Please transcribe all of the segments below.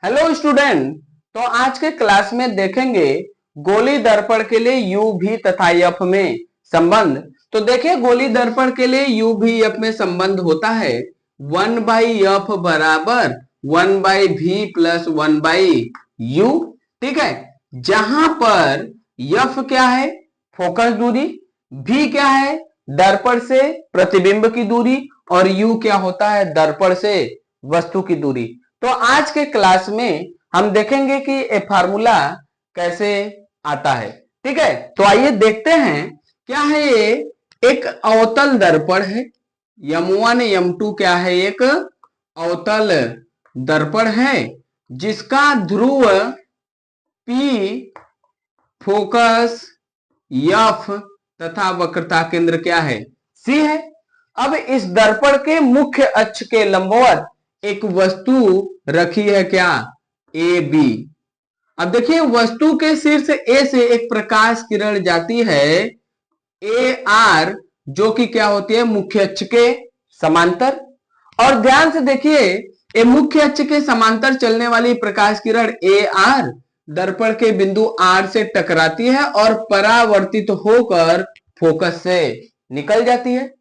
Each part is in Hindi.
Hello student. तो आज के क्लास में देखेंगे गोली दर्पण के लिए यू भी तथा एफ में संबंध। तो देखिए गोली दर्पण के लिए यू भी एफ में संबंध होता है 1/f बराबर 1/v प्लस 1/u। ठीक है, जहां पर एफ क्या है फोकस दूरी, भी क्या है दर्पण से प्रतिबिंब की दूरी और यू क्या होता है दर्पण से वस्तु की दूरी। तो आज के क्लास में हम देखेंगे कि ये फार्मूला कैसे आता है। ठीक है, तो आइए देखते हैं क्या है ये। एक अवतल दर्पण है M1 M2 क्या है, एक अवतल दर्पण है जिसका ध्रुव P फोकस F तथा वक्रता केंद्र क्या है C है। अब इस दर्पण के मुख्य अक्ष के लंबवत एक वस्तु रखी है क्या ए बी। अब देखिए वस्तु के शीर्ष ए से एक प्रकाश किरण जाती है ए आर, जो कि क्या होती है मुख्य अक्ष के समांतर। और ध्यान से देखिए ये मुख्य अक्ष के समांतर चलने वाली प्रकाश किरण ए आर दर्पण के बिंदु आर से टकराती है और परावर्तित होकर फोकस से निकल जाती है।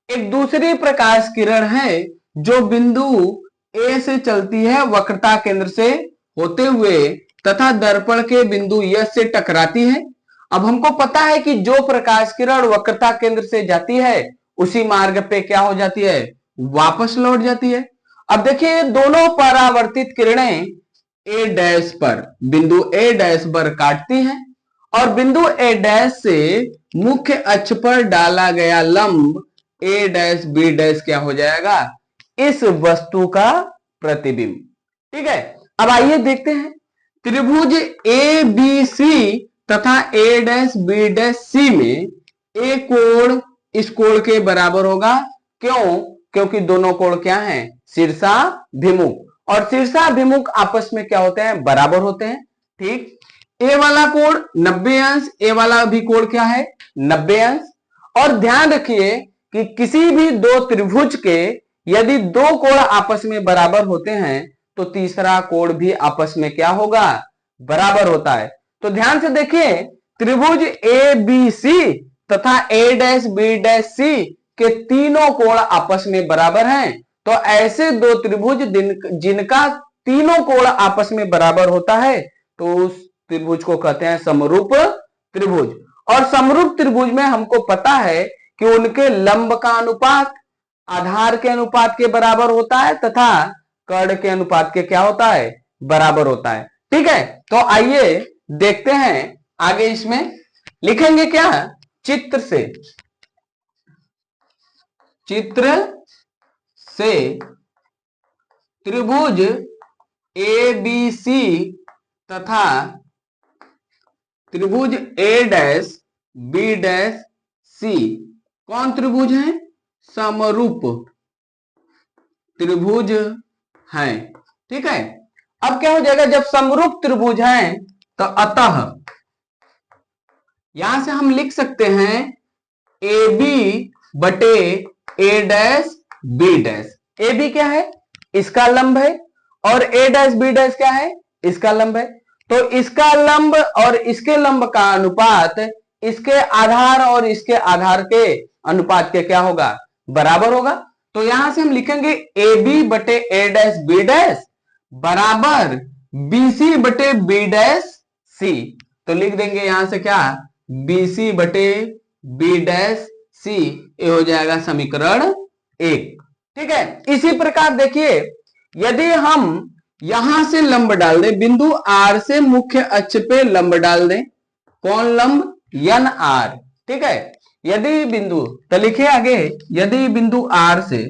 एक दूसरी प्रकाश किरण है जो बिंदु ए से चलती है वक्रता केंद्र से होते हुए तथा दर्पण के बिंदु यस से टकराती है। अब हमको पता है कि जो प्रकाश किरण वक्रता केंद्र से जाती है उसी मार्ग पे क्या हो जाती है वापस लौट जाती है। अब देखिए दोनों परावर्तित किरणें ए डैश पर बिंदु ए डैश पर काटती हैं और बिंदु ए डैश से मुख्य अक्ष पर डाला गया लंब ए डैश बी डैश क्या हो जाएगा इस वस्तु का प्रतिबिंब। ठीक है, अब आइए देखते हैं त्रिभुज ए बी सी तथा ए डैश बी डैश सी में ए कोण इस कोण के बराबर होगा। क्यों? क्योंकि दोनों कोण क्या हैं शीर्षाभिमुख और शीर्षाभिमुख आपस में क्या होते हैं बराबर होते हैं। ठीक, ए वाला कोण 90 अंश, ए वाला भी कोण क्या है 90 अंश। और ध्यान रखिए कि किसी भी दो त्रिभुज के यदि दो कोण आपस में बराबर होते हैं तो तीसरा कोण भी आपस में क्या होगा बराबर होता है। तो ध्यान से देखिए त्रिभुज ए बी सी तथा ए डैश बी डैश सी के तीनों कोण आपस में बराबर हैं। तो ऐसे दो त्रिभुज जिनका तीनों कोण आपस में बराबर होता है तो उस त्रिभुज को कहते हैं समरूप त्रिभुज। और समरूप त्रिभुज में हमको पता है कि उनके लंब का अनुपात आधार के अनुपात के बराबर होता है तथा कर्ण के अनुपात के क्या होता है बराबर होता है। ठीक है, तो आइए देखते हैं आगे। इसमें लिखेंगे क्या चित्र से त्रिभुज ए बी सी तथा त्रिभुज ए डैश बी डैश सी कौन त्रिभुज है समरूप त्रिभुज हैं। ठीक है, अब क्या हो जाएगा जब समरूप त्रिभुज हैं तो अतः यहां से हम लिख सकते हैं ए बी बटे A dash B dash. A B क्या है इसका लंब है और ए डैश बी डैश क्या है इसका लंब है। तो इसका लंब और इसके लंब का अनुपात इसके आधार और इसके आधार के अनुपात के क्या होगा बराबर होगा। तो यहां से हम लिखेंगे ए बी बटे ए डैश बी डैश बराबर बी सी बटे बी डैश सी। तो लिख देंगे यहां से क्या बी सी बटे बी डैश सी, ये हो जाएगा समीकरण 1। ठीक है, इसी प्रकार देखिए यदि हम यहां से लंब डाल दें बिंदु आर से मुख्य अक्ष पे लंब डाल दें, कौन लंब एन आर। ठीक है, यदि बिंदु तो लिखिए आगे यदि बिंदु आर से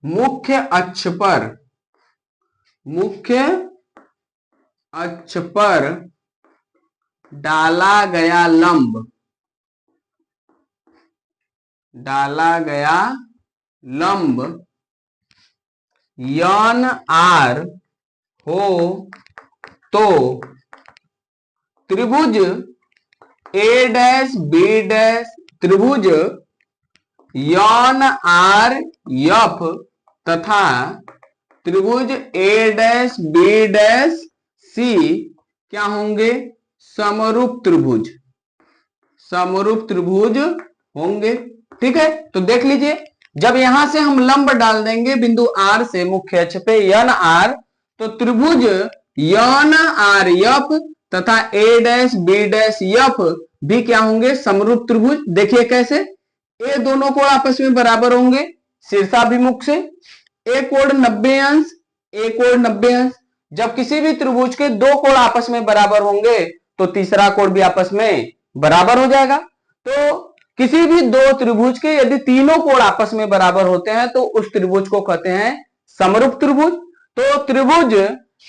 मुख्य अक्ष पर डाला गया लंब यन आर हो तो त्रिभुज ए डैश बी डैश त्रिभुज यौन आर एफ तथा त्रिभुज ए डैश बी डैश सी क्या होंगे? समरूप त्रिभुज, समरूप त्रिभुज होंगे। ठीक है, तो देख लीजिए, जब यहां से हम लंब डाल देंगे बिंदु आर से मुख्य अक्ष पे यन आर, तो त्रिभुज यन आर एफ तथा ए डैश बी डैश एफ भी क्या होंगे? समरूप त्रिभुज। देखिए कैसे, ये दोनों कोण आपस में बराबर होंगे शीर्षाभिमुख से, एक कोण 90 अंश, एक कोण 90 अंश। जब किसी भी त्रिभुज के दो कोण आपस में बराबर होंगे तो तीसरा कोण भी आपस में बराबर हो जाएगा। तो किसी भी दो त्रिभुज के यदि तीनों कोण आपस में बराबर होते हैं तो उस त्रिभुज को कहते हैं समरूप त्रिभुज। तो त्रिभुज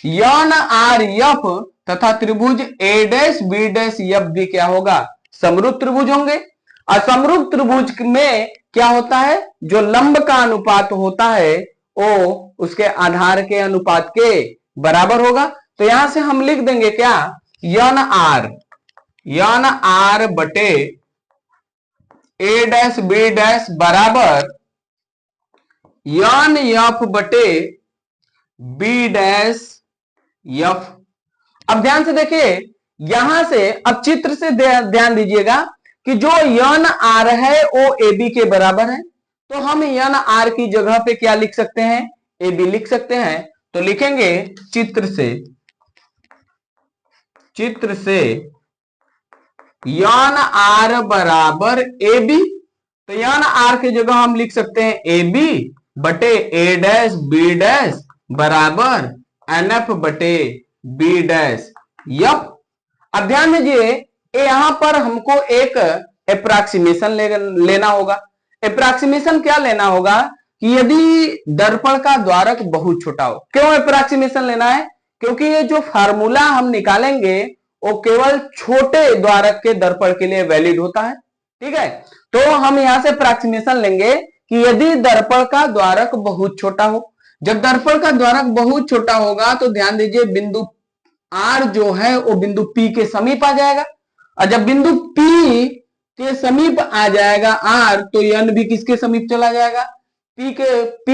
यौन आर एफ तथा त्रिभुज ए डैश बी डैश एफ भी क्या होगा? समरूप त्रिभुज होंगे। असमरूप त्रिभुज में क्या होता है? जो लंब का अनुपात होता है वो उसके आधार के अनुपात के बराबर होगा। तो यहां से हम लिख देंगे क्या? यन आर बटे ए डैश बी डैश बराबर यन एफ बटे बी डैश एफ। अब ध्यान से देखिए, यहां से अब चित्र से ध्यान दीजिएगा कि जो यन आर है वो ए बी के बराबर है, तो हम यन आर की जगह पे क्या लिख सकते हैं? ए बी लिख सकते हैं। तो लिखेंगे चित्र से यन आर बराबर ए बी, तो यन आर की जगह हम लिख सकते हैं ए बी बटे ए डैश बी डैश बराबर एन एफ बटे बी डैश एफ। अब ध्यान दीजिए, यहां पर हमको एक अप्रॉक्सीमेशन लेना होगा। अप्रॉक्सीमेशन क्या लेना होगा? कि यदि दर्पण का द्वारक बहुत छोटा हो। क्यों अप्रॉक्सीमेशन लेना है? क्योंकि ये जो फार्मूला हम निकालेंगे वो केवल छोटे द्वारक के दर्पण के लिए वैलिड होता है। ठीक है, तो हम यहां से अप्रॉक्सीमेशन लेंगे कि यदि दर्पण का द्वारक बहुत छोटा हो। जब दर्पण का द्वारक बहुत छोटा होगा तो ध्यान दीजिए, बिंदु आर जो है वो बिंदु पी के समीप आ जाएगा, और जब बिंदु पी के समीप आ जाएगा आर, तो यन भी किसके समीप चला जाएगा? पी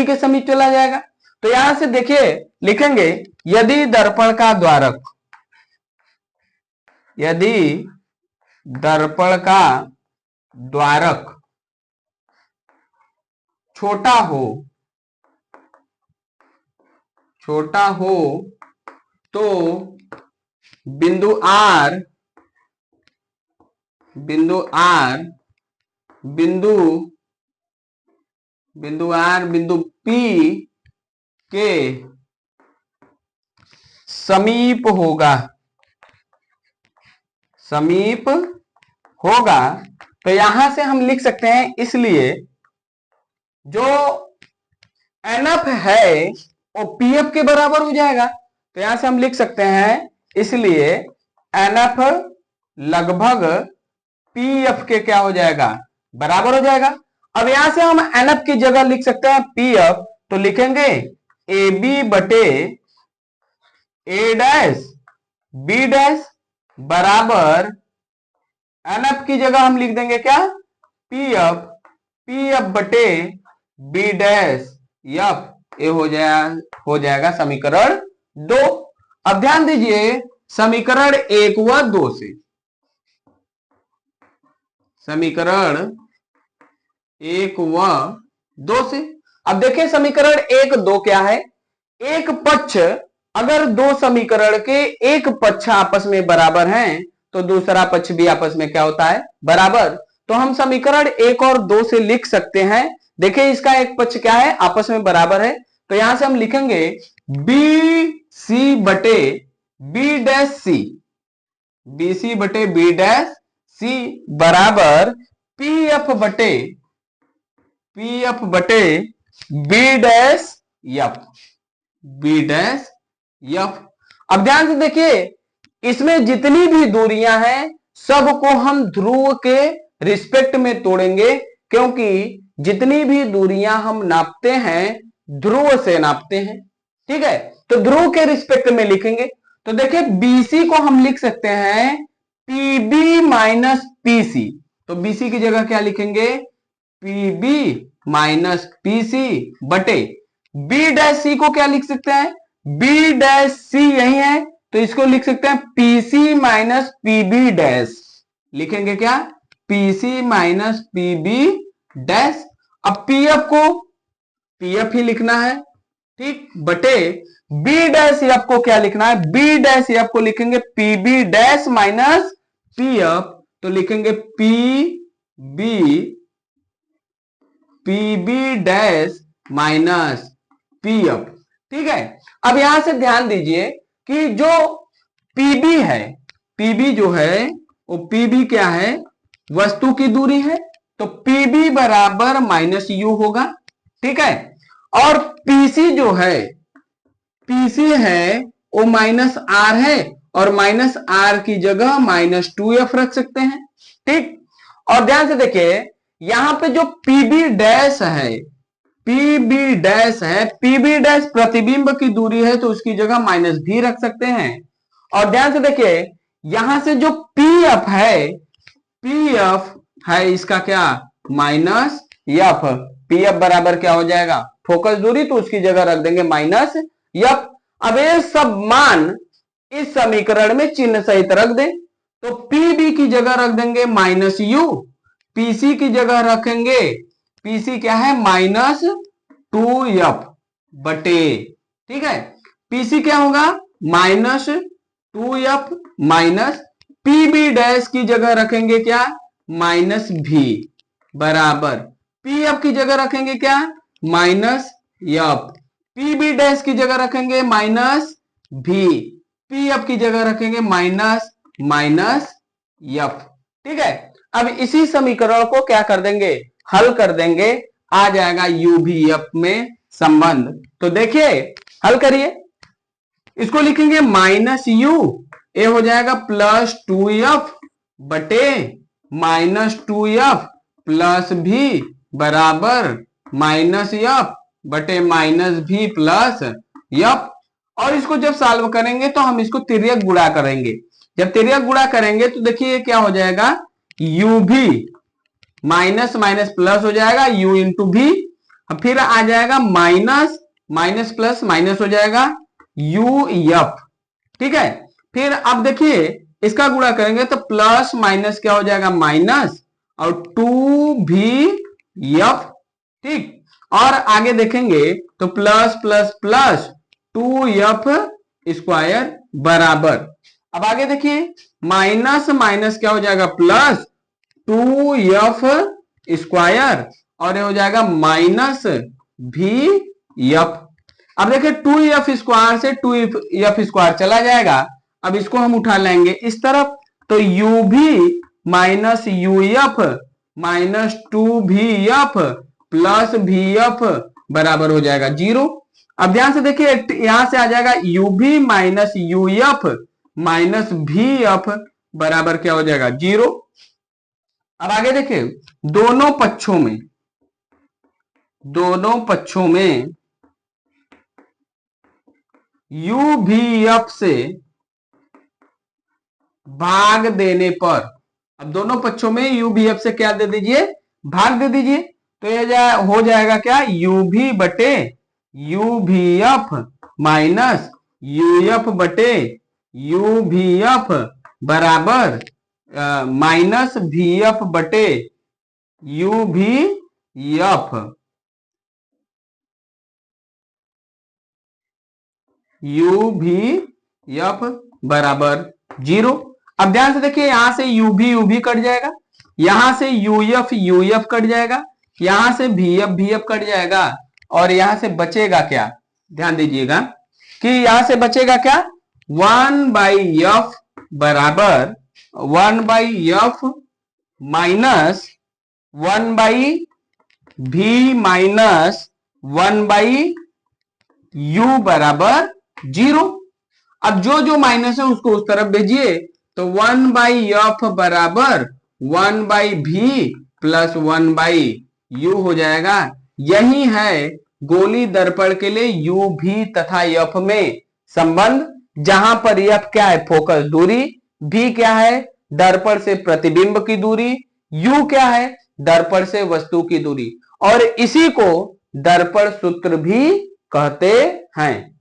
के समीप चला जाएगा। तो यहां से देखिए लिखेंगे, यदि दर्पण का द्वारक छोटा हो तो बिंदु बिंदु पी के समीप होगा। तो यहां से हम लिख सकते हैं, इसलिए जो एनएफ है वो पीएफ के बराबर हो जाएगा। तो यहां से हम लिख सकते हैं, इसलिए एनएफ लगभग पीएफ के क्या हो जाएगा? बराबर हो जाएगा। अब यहां से हम एनएफ की जगह लिख सकते हैं पीएफ, तो लिखेंगे ए बी बटे ए डैश बी डैश बराबर एनएफ की जगह हम लिख देंगे क्या? पीएफ बटे बी डैश एफ। ये हो जाएगा समीकरण 2। अब ध्यान दीजिए, समीकरण 1 व 2 से, अब देखिए समीकरण 1 2 क्या है? एक पक्ष, अगर दो समीकरण के एक पक्ष आपस में बराबर हैं तो दूसरा पक्ष भी आपस में क्या होता है? बराबर। तो हम समीकरण 1 और 2 से लिख सकते हैं, देखिए इसका एक पक्ष क्या है? आपस में बराबर है। तो यहां से हम लिखेंगे बी सी बटे बी डैश सी, BC बटे बी डैश सी बराबर पीएफ बटे बी डैश एफ। अब ध्यान से देखिए, इसमें जितनी भी दूरियां हैं सबको हम ध्रुव के रिस्पेक्ट में तोड़ेंगे, क्योंकि जितनी भी दूरियां हम नापते हैं ध्रुव से नापते हैं। ठीक है, तो ध्रुव के रिस्पेक्ट में लिखेंगे। तो देखिए बीसी को हम लिख सकते हैं पीबी माइनस पीसी, तो बीसी की जगह क्या लिखेंगे? पीबी माइनस पीसी बटे बी डैश सी को क्या लिख सकते हैं, बी डैश सी यही है तो इसको लिख सकते हैं पीसी माइनस पीबी डैश, लिखेंगे क्या, पीसी माइनस पीबी डैश। अब पीएफ को पीएफ ही लिखना है, ठीक, बटे बी डैश एफ को क्या लिखना है, बी डैश एफ को लिखेंगे पीबी डैश माइनस पीएफ, तो लिखेंगे पीबी डैश माइनस पीएफ, ठीक है। अब यहां से ध्यान दीजिए कि जो पीबी है, पीबी जो है वो पीबी क्या है, वस्तु की दूरी है, तो पीबी बराबर माइनस यू होगा, ठीक है। और पीसी जो है, पीसी है वो माइनस आर है और माइनस आर की जगह माइनस 2f रख सकते हैं, ठीक। और ध्यान से देखिए यहां पे जो पीबी डैश है, पीबी डैश है, पीबी डैश प्रतिबिंब की दूरी है तो उसकी जगह माइनस भी रख सकते हैं। और ध्यान से देखिए यहां से जो पीएफ है, पीएफ है इसका क्या, माइनस एफ, पीएफ बराबर क्या हो जाएगा, फोकस दूरी, तो उसकी जगह रख देंगे माइनस एफ। अब ये सब मान इस समीकरण में चिन्ह सहित रख दें, तो पीबी की जगह रख देंगे माइनस यू, पीसी की जगह रखेंगे, पीसी क्या है माइनस 2f बटे, ठीक है, पीसी क्या होगा minus 2f minus PB dash की जगह रखेंगे क्या, माइनस भी बराबर पीएफ की जगह रखेंगे क्या, माइनस एफ, पीबी डैश की जगह रखेंगे माइनस भी, पीएफ की जगह रखेंगे माइनस माइनस एफ, ठीक है। अब इसी समीकरण को क्या कर देंगे, हल कर देंगे, आ जाएगा यू भी एफ में संबंध। तो देखिए हल करिए, इसको लिखेंगे माइनस यू, ए हो जाएगा प्लस 2f बटे माइनस 2f प्लस भी बराबर माइनस एफ बटे माइनस भी प्लस एफ। और इसको जब सॉल्व करेंगे तो हम इसको तिर्यक गुणा करेंगे, जब तिर्यक गुणा करेंगे तो देखिए क्या हो जाएगा, यू भी माइनस माइनस प्लस हो जाएगा, यू इंटू भी, फिर आ जाएगा माइनस माइनस प्लस माइनस हो जाएगा यू एफ, ठीक है। फिर अब देखिए इसका गुणा करेंगे तो प्लस माइनस क्या हो जाएगा माइनस और 2 भी एफ, ठीक। और आगे देखेंगे तो plus plus plus 2f square बराबर, अब आगे देखिए माइनस माइनस क्या हो जाएगा प्लस 2f स्क्वायर और ये हो जाएगा माइनस भी एफ। अब देखिए 2f स्क्वायर से 2f स्क्वायर चला जाएगा, अब इसको हम उठा लेंगे इस तरफ, तो u भी minus uf minus 2vf plus vf बराबर हो जाएगा 0। अब ध्यान से देखिए यहां से आ जाएगा u भी माइनस uf माइनस vf बराबर क्या हो जाएगा 0। अब आगे देखिए दोनों पक्षों में uvf से भाग देने पर, अब दोनों पक्षों में uvf से क्या दे दीजिए, भाग दे दीजिए, तो यह हो जाएगा क्या uv बटे uvf माइनस uf बटे uvf बराबर माइनस vf बटे uvf, uvf बराबर 0। अब ध्यान से देखिए यहां से uvv कट जाएगा, यहां से uf कट जाएगा, यहां से vf कट जाएगा, और यहां से बचेगा क्या, ध्यान दीजिएगा कि यहां से बचेगा क्या 1/f बराबर 1/f minus 1/v minus 1/u बराबर 0। अब जो जो माइनस है उसको उस तरफ भेजिए, तो 1/f बराबर 1/v प्लस 1/u हो जाएगा। यही है गोली दर्पण के लिए u v तथा f में संबंध, जहां पर f क्या है फोकस दूरी, v क्या है दर्पण से प्रतिबिंब की दूरी, u क्या है दर्पण से वस्तु की दूरी, और इसी को दर्पण सूत्र भी कहते हैं।